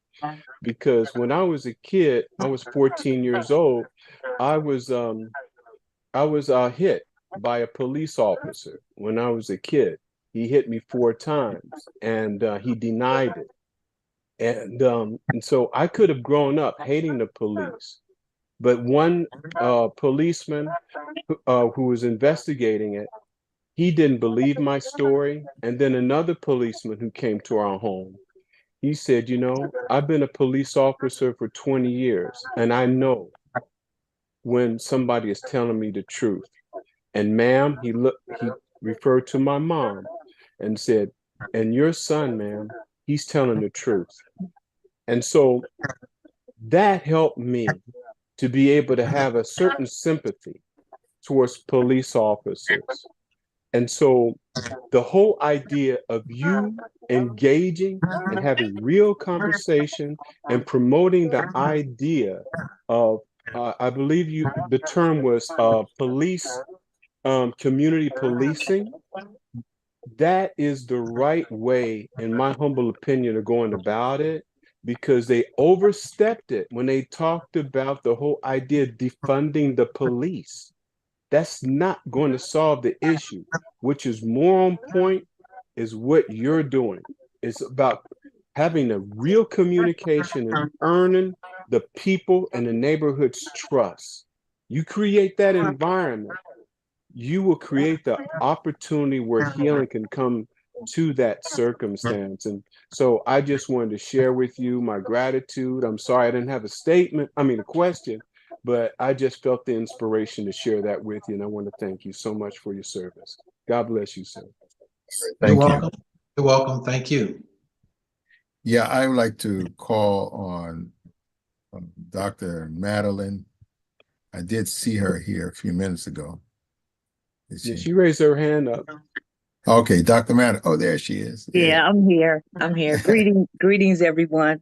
because when I was a kid, I was 14 years old, I was hit by a police officer when I was a kid. He hit me 4 times, and he denied it. And so I could have grown up hating the police. But one policeman who was investigating it, he didn't believe my story. And then another policeman who came to our home, he said, you know, I've been a police officer for 20 years, and I know when somebody is telling me the truth. And ma'am, he referred to my mom and said, and your son, ma'am, he's telling the truth. And so that helped me to be able to have a certain sympathy towards police officers. And so the whole idea of you engaging and having real conversation and promoting the idea of, I believe the term was community policing, that is the right way, in my humble opinion, of going about it, because they overstepped it when they talked about the whole idea of defunding the police. That's not going to solve the issue. Which is more on point is what you're doing. It's about having a real communication and earning the people and the neighborhood's trust. You create that environment, you will create the opportunity where healing can come to that circumstance. And so I just wanted to share with you my gratitude. I'm sorry I didn't have a question, but I just felt the inspiration to share that with you. And I want to thank you so much for your service. God bless you, sir. You're Thank you. welcome. You're welcome. Thank you. Yeah, I would like to call on Dr. Madeline. I did see her here a few minutes ago. Is Yeah, she? she raised her hand up. Okay, Dr. Madeline. Oh, there she is. Yeah, I'm here. Greetings, everyone.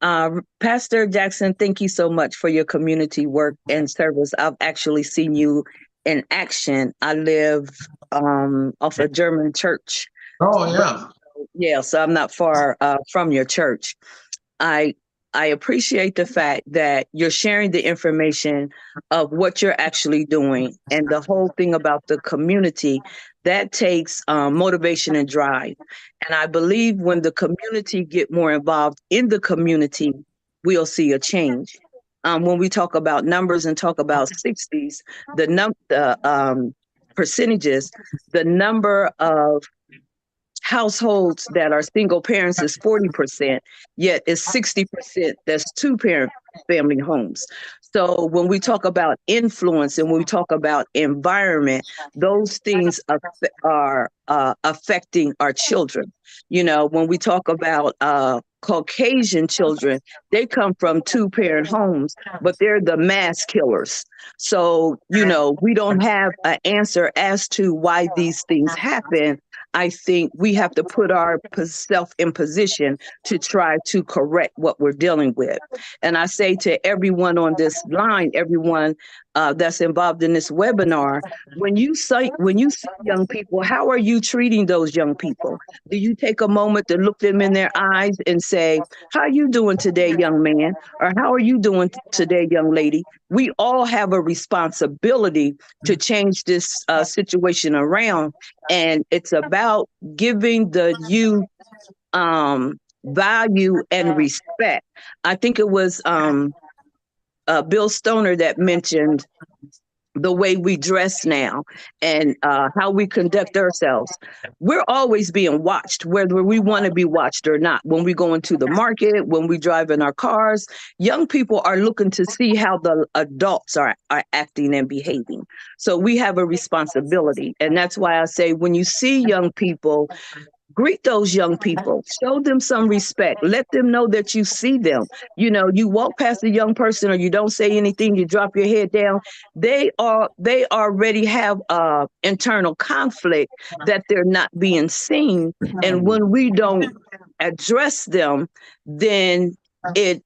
Pastor Jackson, thank you so much for your community work and service. I've actually seen you in action. I live off a German church. Oh, yeah. Yeah, so I'm not far from your church. I appreciate the fact that you're sharing the information of what you're actually doing, and the whole thing about the community that takes motivation and drive. And I believe when the community get more involved in the community, we'll see a change. When we talk about numbers and talk about 60s, the percentages, the number of households that are single parents is 40%, yet it's 60% that's two-parent family homes. So when we talk about influence and when we talk about environment, those things are affecting our children. You know, when we talk about Caucasian children, they come from two-parent homes, but they're the mass killers. So, you know, we don't have an answer as to why these things happen. I think we have to put ourselves in position to try to correct what we're dealing with. And I say to everyone on this line, everyone that's involved in this webinar, when you see young people, how are you treating those young people? Do you take a moment to look them in their eyes and say, how are you doing today, young man? Or how are you doing today, young lady? We all have a responsibility to change this situation around. And it's about giving the youth value and respect. I think it was Bill Stoner that mentioned the way we dress now and how we conduct ourselves. We're always being watched, whether we want to be watched or not. When we go into the market, when we drive in our cars, young people are looking to see how the adults are acting and behaving. So we have a responsibility. And that's why I say, when you see young people, greet those young people, show them some respect, let them know that you see them. You know, you walk past a young person or you don't say anything, you drop your head down. They already have internal conflict that they're not being seen. And when we don't address them, then it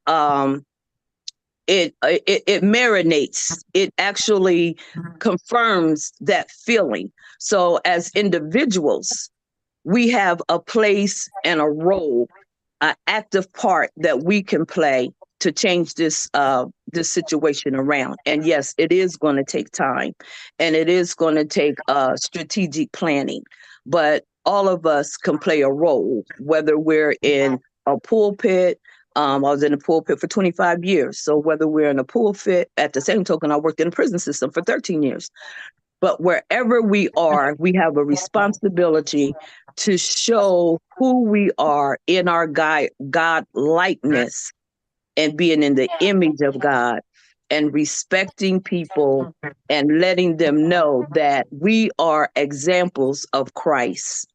marinates. It actually confirms that feeling. So as individuals, we have a place and a role, an active part that we can play to change this situation around. And yes, it is going to take time, and it is going to take strategic planning. But all of us can play a role, whether we're in a pulpit. I was in a pulpit for 25 years. So whether we're in a pulpit, at the same token, I worked in the prison system for 13 years. But wherever we are, we have a responsibility to show who we are in our God likeness and being in the image of God and respecting people and letting them know that we are examples of Christ,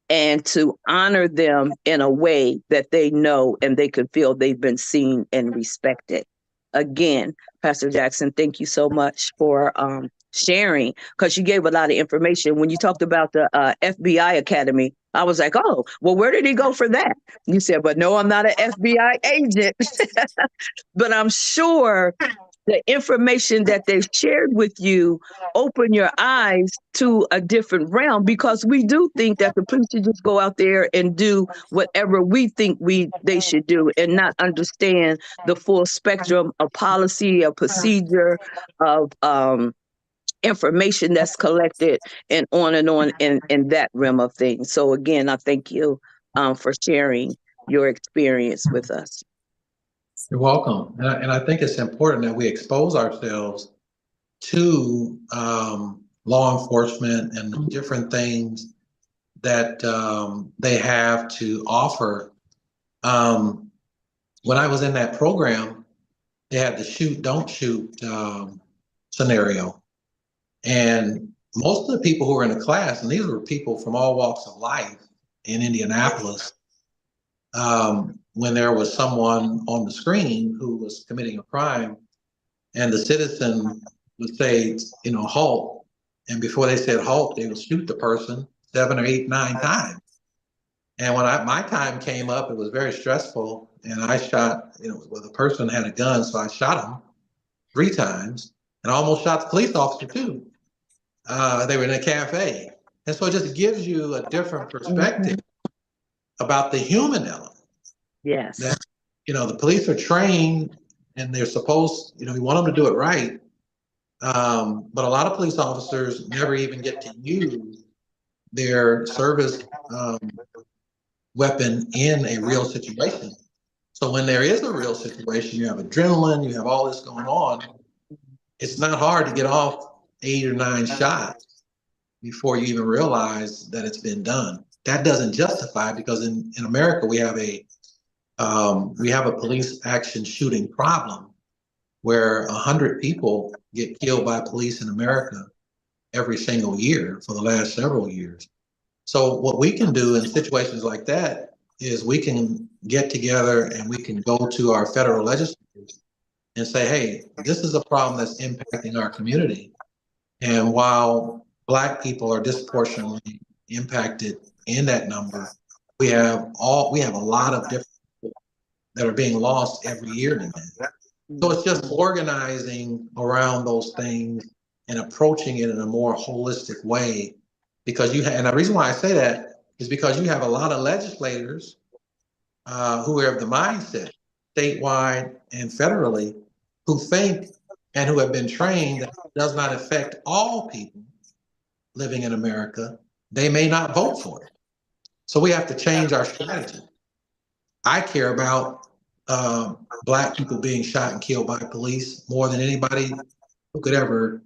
and to honor them in a way that they know and they can feel they've been seen and respected. Again, Pastor Jackson, thank you so much for sharing, because you gave a lot of information. When you talked about the FBI Academy, I was like, oh, well, where did he go for that? You said, but no, I'm not an FBI agent. But I'm sure the information that they've shared with you open your eyes to a different realm, because we do think that the police should just go out there and do whatever we think they should do and not understand the full spectrum of policy, of procedure, of information that's collected, and on in that realm of things. So again, I thank you for sharing your experience with us. You're welcome. And I think it's important that we expose ourselves to law enforcement and the different things that they have to offer. When I was in that program, they had the shoot, don't shoot scenario. And most of the people who were in the class, and these were people from all walks of life in Indianapolis, when there was someone on the screen who was committing a crime, and the citizen would say, you know, halt. And before they said halt, they would shoot the person 7 or 8, 9 times. And when my time came up, it was very stressful. And I shot, you know, well, the person had a gun, so I shot him 3 times and almost shot the police officer too. They were in a cafe. And so it just gives you a different perspective about the human element. Yes. That, you know, the police are trained and they're supposed, you know, we want them to do it right. But a lot of police officers never even get to use their service weapon in a real situation. So when there is a real situation, you have adrenaline, you have all this going on. It's not hard to get off 8 or 9 shots before you even realize that it's been done. That doesn't justify, because in America we have a police action shooting problem where 100 people get killed by police in America every single year for the last several years. So what we can do in situations like that is we can get together and we can go to our federal legislators and say, hey, this is a problem that's impacting our community. And while Black people are disproportionately impacted in that number, we have a lot of different people that are being lost every year in that. So it's just organizing around those things and approaching it in a more holistic way, because and the reason why I say that is because you have a lot of legislators who have the mindset, statewide and federally, who think and who have been trained that it does not affect all people living in America. They may not vote for it. So we have to change our strategy. I care about Black people being shot and killed by police more than anybody who could ever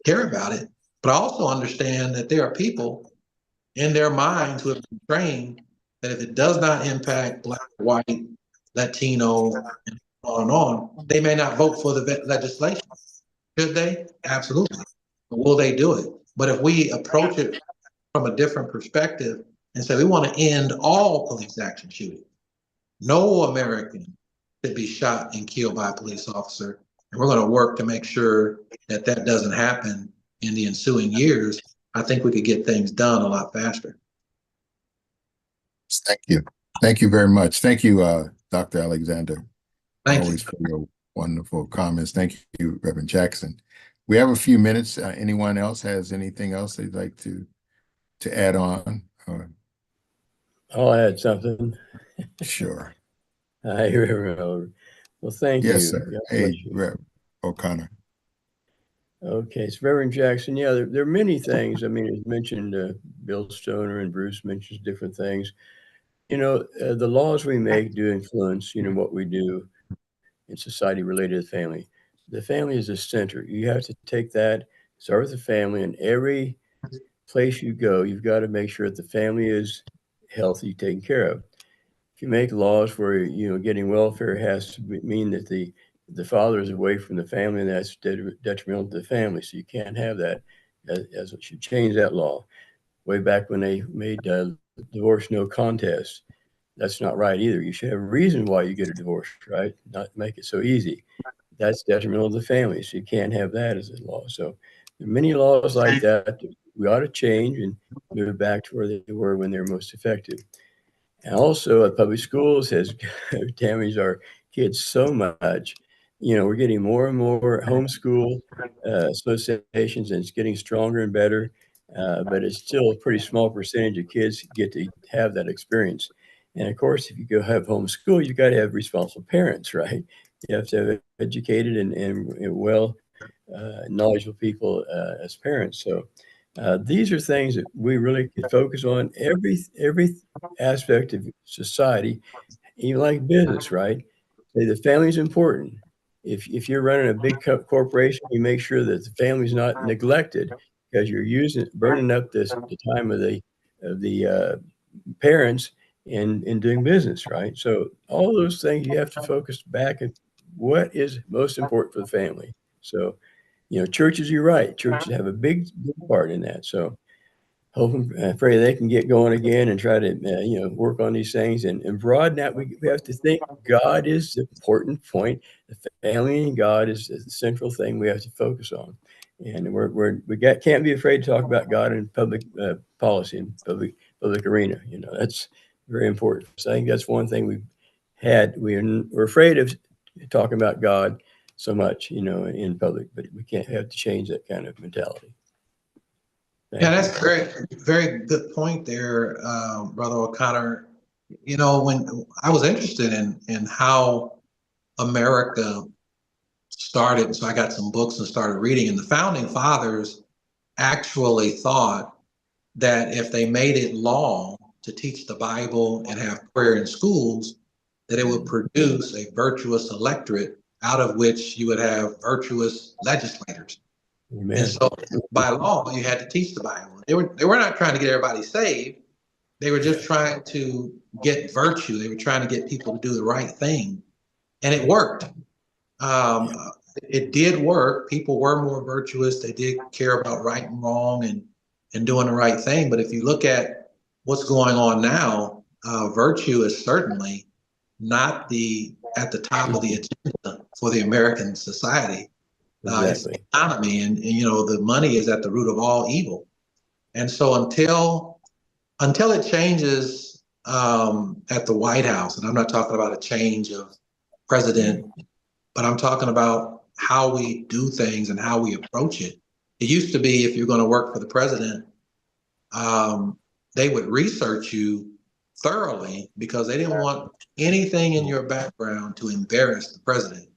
care about it. But I also understand that there are people in their minds who have been trained that if it does not impact Black, white, Latino, and on, they may not vote for the legislation. Should they? Absolutely. But will they do it? But if we approach it from a different perspective and say we want to end all police action shooting, no American should be shot and killed by a police officer, and we're going to work to make sure that that doesn't happen in the ensuing years, I think we could get things done a lot faster. Thank you. Thank you very much. Thank you, Dr. Alexander. Thank Always you. for your wonderful comments. Thank you, Reverend Jackson. We have a few minutes. Anyone else has anything else they'd like to add on? I'll add something. Sure. Hi, Reverend. Well, thank you. Yes, sir. God Hey, bless you. Rev O'Connor. Okay, so Reverend Jackson, yeah, there are many things. I mean, as mentioned, Bill Stoner and Bruce mentions different things. You know, the laws we make do influence, you know, what we do in society related to family. The family is the center. You have to take that, start with the family, and every place you go, you've got to make sure that the family is healthy, taken care of. If you make laws where, you know, getting welfare has to mean that the father is away from the family, and that's detrimental to the family. So you can't have that. As it should change that law. Way back when they made divorce no contest, that's not right either. You should have a reason why you get a divorce, right? Not make it so easy. That's detrimental to the family. So you can't have that as a law. So there are many laws like that we ought to change and move back to where they were when they were most effective. And also, public schools has damaged our kids so much. You know, we're getting more and more homeschool associations, and it's getting stronger and better. But it's still a pretty small percentage of kids get to have that experience. And of course, if you go have homeschool, you've got to have responsible parents, right? You have to have educated and well knowledgeable people as parents. So these are things that we really could focus on. Every aspect of society, even like business, right? Say the family is important. if you're running a big corporation, you make sure that the family's not neglected because you're burning up the time of the parents in doing business, right? So all those things you have to focus back at what is most important for the family. So, churches, you're right. Churches have a big part in that. So I pray they can get going again and try to, work on these things and broaden out. We have to think God is the important point. The family and God is the central thing we have to focus on. And can't be afraid to talk about God in public policy and public arena. That's very important. So I think that's one thing we're afraid of talking about God so much, in public, but we can't have to change that kind of mentality. Yeah, that's very, very good point there, Brother O'Connor. When I was interested in how America started, so I got some books and started reading, and the founding fathers actually thought that if they made it law to teach the Bible and have prayer in schools, that it would produce a virtuous electorate out of which you would have virtuous legislators. Amen. And so by law, you had to teach the Bible. They were not trying to get everybody saved. They were just trying to get virtue. They were trying to get people to do the right thing. And it worked. It did work. People were more virtuous. They did care about right and wrong and doing the right thing. But if you look at what's going on now, virtue is certainly not at the top of the agenda for the American society. It's the economy, and the money is at the root of all evil. And so until it changes at the White House, and I'm not talking about a change of president, but I'm talking about how we do things and how we approach it. It used to be if you're going to work for the president, they would research you thoroughly because they didn't want anything in your background to embarrass the president.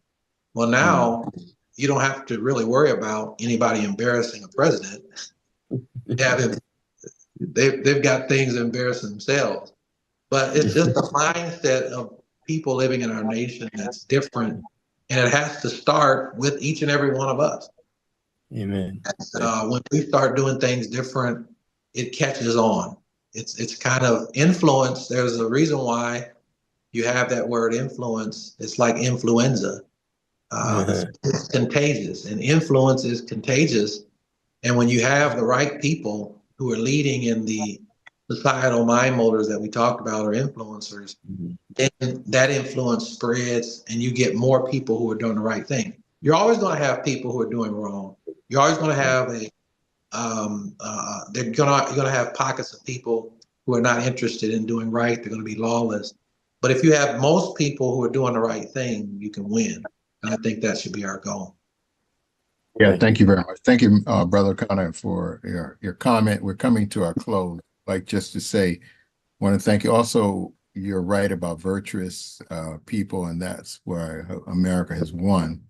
Well, now you don't have to really worry about anybody embarrassing a president. They've got things to embarrass themselves. But it's just a mindset of people living in our nation that's different. And it has to start with each and every one of us. Amen. When we start doing things different, it catches on. It's kind of influence. There's a reason why you have that word influence. It's like influenza. It's contagious, and influence is contagious. And when you have the right people who are leading in the societal mind molders that we talked about, or influencers, then that influence spreads and you get more people who are doing the right thing. You're always going to have people who are doing wrong. You're always going to have you're going to have pockets of people who are not interested in doing right. They're going to be lawless. But if you have most people who are doing the right thing, you can win. And I think that should be our goal. Yeah, thank you very much. Thank you, Brother Connor, for your comment. We're coming to our close. Like just to say, want to thank you. Also, you're right about virtuous people, and that's where America has won.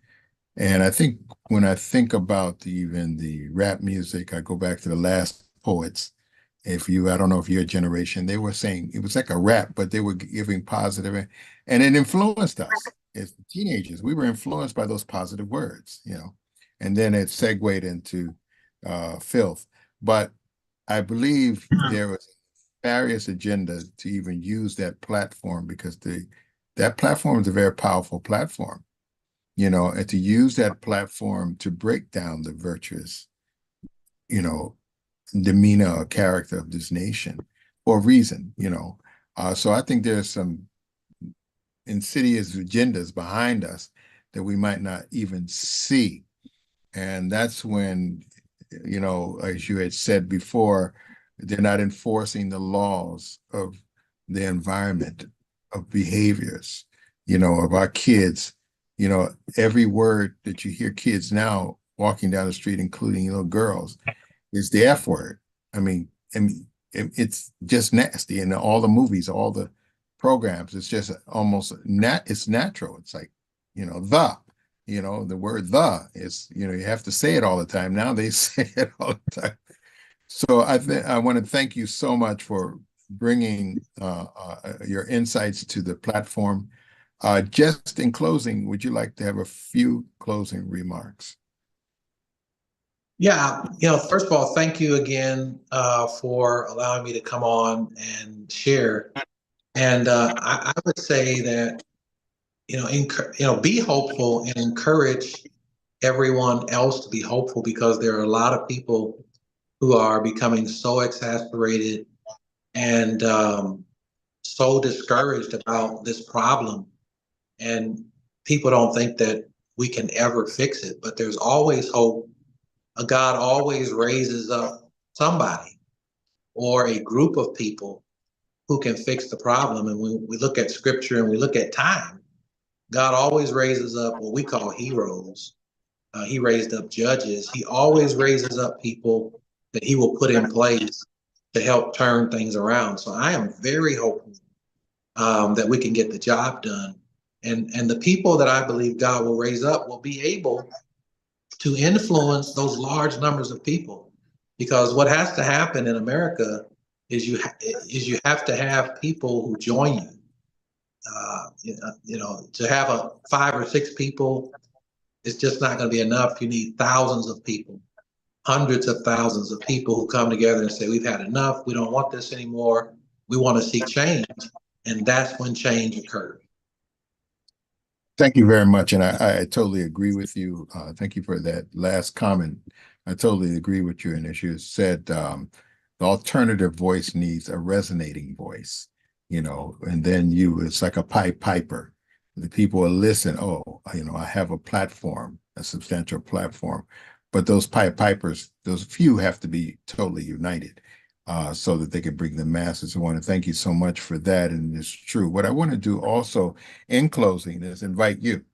And I think when I think about even the rap music, I go back to the Last Poets. I don't know if your generation, they were saying it was like a rap, but they were giving positive, and it influenced us as teenagers. We were influenced by those positive words, and then it segued into filth. But I believe there was various agenda to even use that platform because that platform is a very powerful platform, and to use that platform to break down the virtuous, demeanor or character of this nation for a reason, So I think there's some insidious agendas behind us that we might not even see. And that's when, as you had said before, they're not enforcing the laws of the environment, of behaviors, of our kids. Every word that you hear kids now walking down the street, including little girls, is the F word. I mean, it's just nasty. And all the movies, all the programs, it's just almost it's natural. It's like, the word "the" is, you have to say it all the time. Now they say it all the time. So I want to thank you so much for bringing your insights to the platform. Just in closing, would you like to have a few closing remarks? Yeah, first of all, thank you again for allowing me to come on and share. And I would say that be hopeful and encourage everyone else to be hopeful, because there are a lot of people who are becoming so exasperated and so discouraged about this problem. And people don't think that we can ever fix it, but there's always hope. God always raises up somebody or a group of people who can fix the problem. And when we look at scripture and we look at time, God always raises up what we call heroes. He raised up judges. He always raises up people that he will put in place to help turn things around. So I am very hopeful that we can get the job done. And the people that I believe God will raise up will be able to influence those large numbers of people. Because what has to happen in America is you have to have people who join you. To have 5 or 6 people, it's just not going to be enough. You need thousands of people, hundreds of thousands of people who come together and say, we've had enough. We don't want this anymore. We want to see change. And that's when change occurs. Thank you very much. And I totally agree with you. Thank you for that last comment. I totally agree with you. And as you said, the alternative voice needs a resonating voice, and then it's like a Pied Piper. The people will listen. Oh, I have a platform, a substantial platform. But those Pied Pipers, those few have to be totally united so that they can bring the masses. I want to thank you so much for that. And it's true. What I want to do also in closing is invite you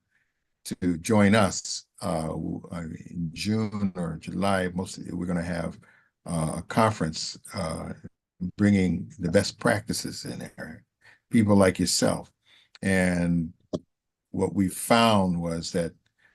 to join us in June or July. Mostly we're going to have a conference bringing the best practices in there, people like yourself. And what we found was that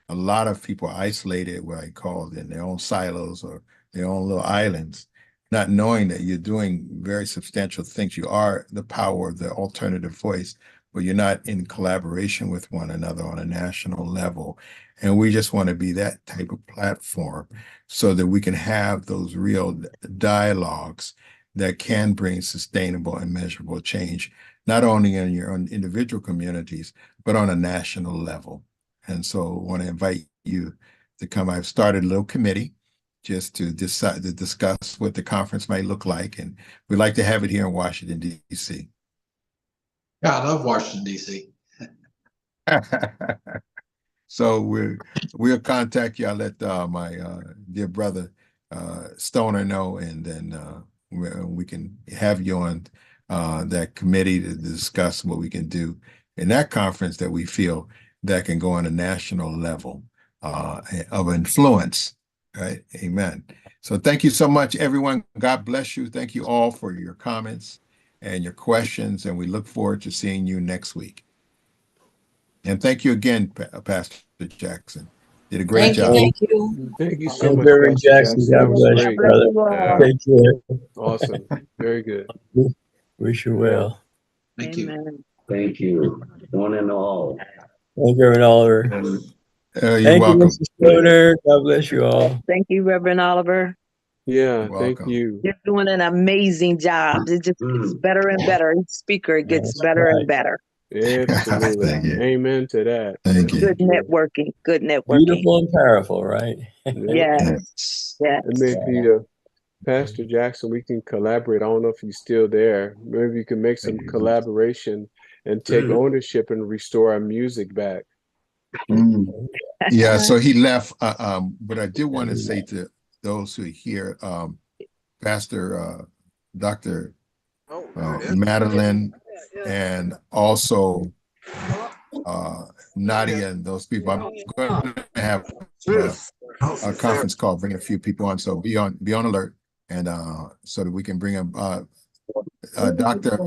a lot of people are isolated, what I call in their own silos or their own little islands, not knowing that you're doing very substantial things. You are the power of the alternative voice, but you're not in collaboration with one another on a national level. And we just want to be that type of platform so that we can have those real dialogues that can bring sustainable and measurable change, not only in your own individual communities, but on a national level. And so I want to invite you to come. I've started a little committee just to decide to discuss what the conference might look like. And we'd like to have it here in Washington, D.C. Yeah, I love Washington, D.C. So we'll contact you. I'll let my dear brother Stoner know, and then we can have you on that committee to discuss what we can do in that conference that we feel that can go on a national level of influence. Right. Amen. So thank you so much, everyone. God bless you. Thank you all for your comments and your questions, and we look forward to seeing you next week. And thank you again, Pastor Jackson. Did a great job. Thank you. Thank you so Hey, much, Reverend Pastor Jackson, Jackson. God That was bless you, great. brother. Yeah. Take care. Awesome. Very good. Wish you well. Thank you. Amen. Thank you, one and all. Thank you, Reverend Oliver. You're Thank welcome. you, Mr. Stoner. God bless you all. Thank you, Reverend Oliver. Yeah, You're thank welcome. you. You're doing an amazing job. It just gets better and better. Each speaker gets That's better right. and better. Absolutely. Thank you. Amen to that. Thank you. Good networking. Good networking. Beautiful and powerful, right? Yeah. Yes. Yes. And maybe Pastor Jackson, we can collaborate. I don't know if he's still there. Maybe you can make some collaboration and take ownership and restore our music back. Yeah, so he left. But I did want to say to those who are here, Pastor Dr. Madeline, and also Nadia and those people. I'm going to have a conference call, bringing a few people on. So be on alert, and so that we can bring them. Dr.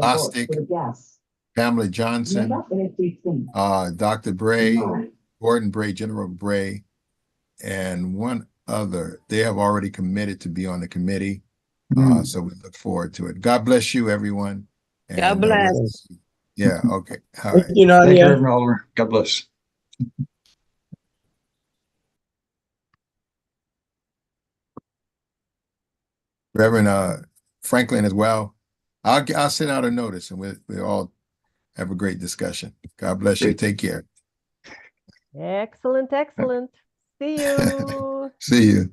Bostic, Pamela Johnson, Dr. Bray, Gordon Bray, General Bray, and one other. They have already committed to be on the committee. So we look forward to it. God bless you, everyone. And God bless. Yeah, okay. All Thank right. you, Thank you, Nadia. Reverend Alder. God bless. Reverend Franklin as well. I'll send out a notice and we'll all have a great discussion. God bless you. Great. Take care. Excellent, excellent. See you. See you.